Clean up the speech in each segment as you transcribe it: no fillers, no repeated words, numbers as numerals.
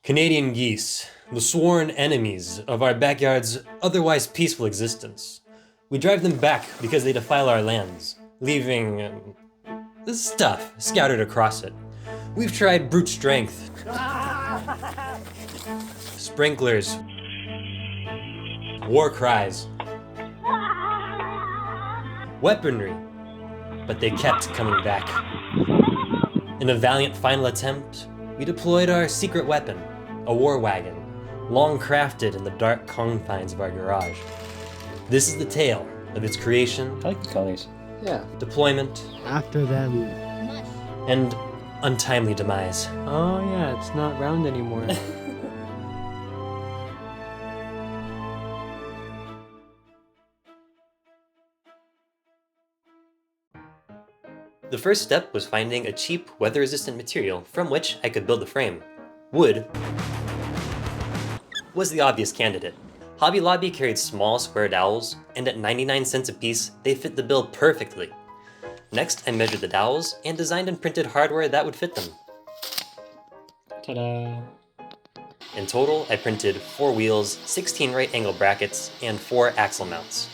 Canadian geese, the sworn enemies of our backyard's otherwise peaceful existence. We drive them back because they defile our lands, leaving stuff scattered across it. We've tried brute strength, sprinklers, war cries, weaponry, but they kept coming back. In a valiant final attempt, we deployed our secret weapon, a war wagon, long crafted in the dark confines of our garage. This is the tale of its creation, I like the colors. Yeah. deployment, After them. and untimely demise. Oh yeah, it's not round anymore. The first step was finding a cheap, weather-resistant material from which I could build the frame. Wood was the obvious candidate. Hobby Lobby carried small square dowels, and at 99 cents a piece, they fit the bill perfectly. Next, I measured the dowels and designed and printed hardware that would fit them. Ta-da! In total, I printed 4 wheels, 16 right angle brackets, and 4 axle mounts.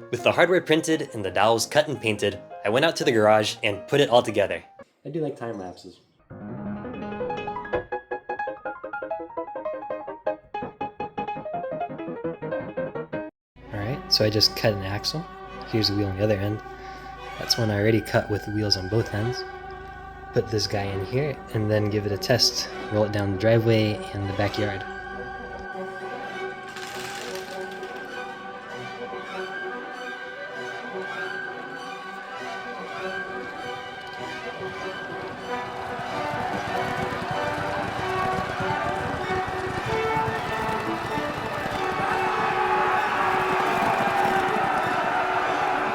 With the hardware printed and the dowels cut and painted, I went out to the garage and put it all together. I do like time lapses. Alright, so I just cut an axle. Here's the wheel on the other end. That's one I already cut with the wheels on both ends. Put this guy in here and then give it a test. Roll it down the driveway and the backyard.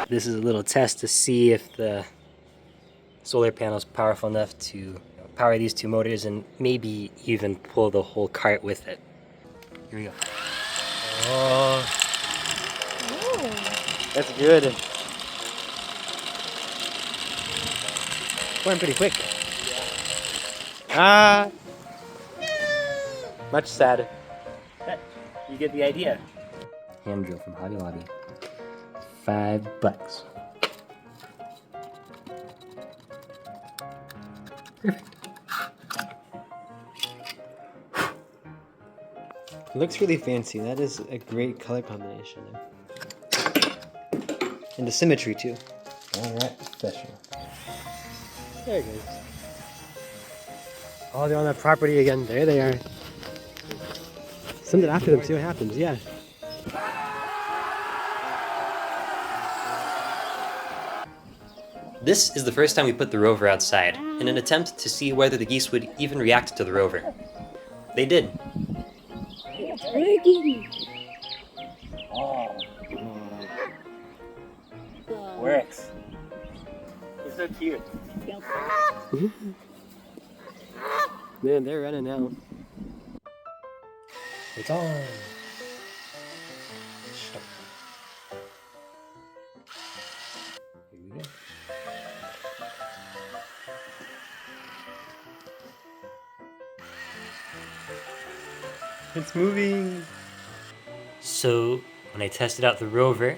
This is a little test to see if the solar panel is powerful enough to power these two motors and maybe even pull the whole cart with it. Here we go. Oh, that's good. Going pretty quick. Ah, much sadder. You get the idea. Hand drill from Hobby Lobby. $5. Perfect. It looks really fancy. That is a great color combination. And the symmetry too. Alright, special. There it goes. Oh, they're on that property again. There they are. Send it after them, see what happens, yeah. This is the first time we put the Rover outside, in an attempt to see whether the geese would even react to the Rover. They did. It's working. Oh. Works. It's so cute. Man, they're running now. It's on. Here we go. It's moving. So, when I tested out the Rover,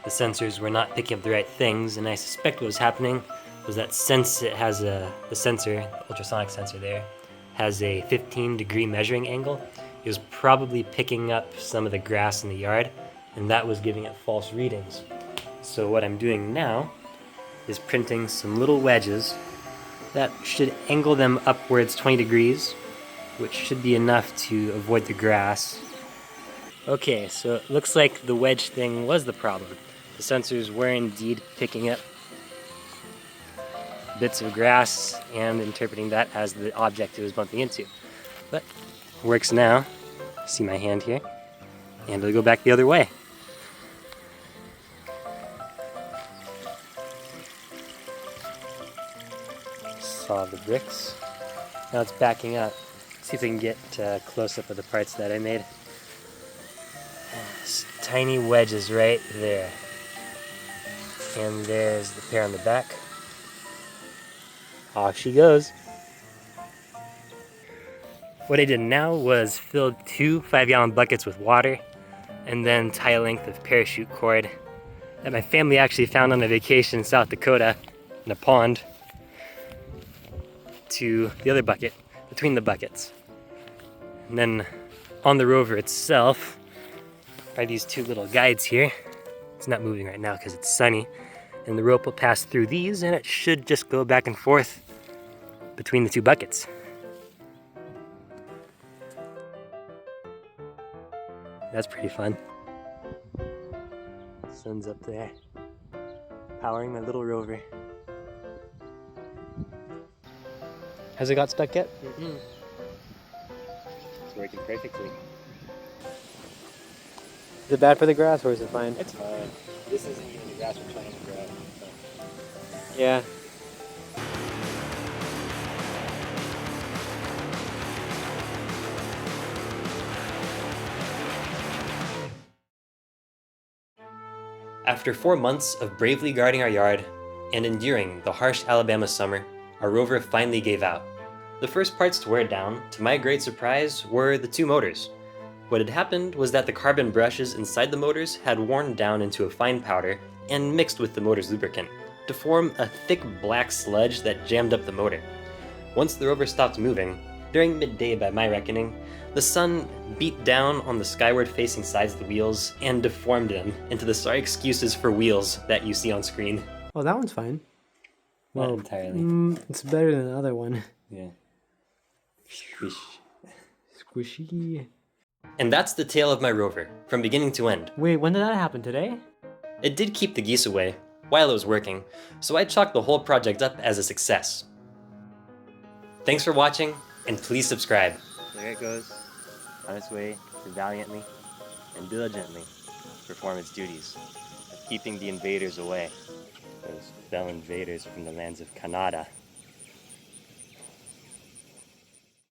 the sensors were not picking up the right things, and I suspect what was happening was that since it has the sensor, the ultrasonic sensor there, has a 15-degree measuring angle, it was probably picking up some of the grass in the yard, and that was giving it false readings. So what I'm doing now is printing some little wedges that should angle them upwards 20 degrees, which should be enough to avoid the grass. Okay, so it looks like the wedge thing was the problem. The sensors were indeed picking up bits of grass and interpreting that as the object it was bumping into. But it works now. See my hand here? And it'll go back the other way. Saw the bricks. Now it's backing up. See if we can get a close-up of the parts that I made. Tiny wedges right there. And there's the pair on the back. Off she goes. What I did now was fill 2 5-gallon buckets with water and then tie a length of parachute cord that my family actually found on a vacation in South Dakota in a pond to the other bucket, between the buckets. And then on the Rover itself are these 2 little guides here. It's not moving right now because it's sunny. And the rope will pass through these and it should just go back and forth between the 2 buckets. That's pretty fun. Sun's up there, powering my little Rover. Has it got stuck yet? It's working perfectly. Is it bad for the grass or is it fine? It's fine. This isn't even the grass we're trying to grow. So. Yeah. After 4 months of bravely guarding our yard and enduring the harsh Alabama summer, our Rover finally gave out. The first parts to wear it down, to my great surprise, were the 2 motors. What had happened was that the carbon brushes inside the motors had worn down into a fine powder and mixed with the motor's lubricant to form a thick black sludge that jammed up the motor. Once the Rover stopped moving, during midday by my reckoning, the sun beat down on the skyward-facing sides of the wheels and deformed them into the sorry excuses for wheels that you see on screen. Oh, that one's fine. Not Well, entirely. it's better than the other one. Yeah. Squish. Squishy. And that's the tale of my Rover, from beginning to end. Wait, when did that happen? Today? It did keep the geese away, while it was working, so I chalked the whole project up as a success. Thanks for watching, and please subscribe. There it goes, on its way to valiantly and diligently perform its duties of keeping the invaders away. Those fell invaders from the lands of Canada.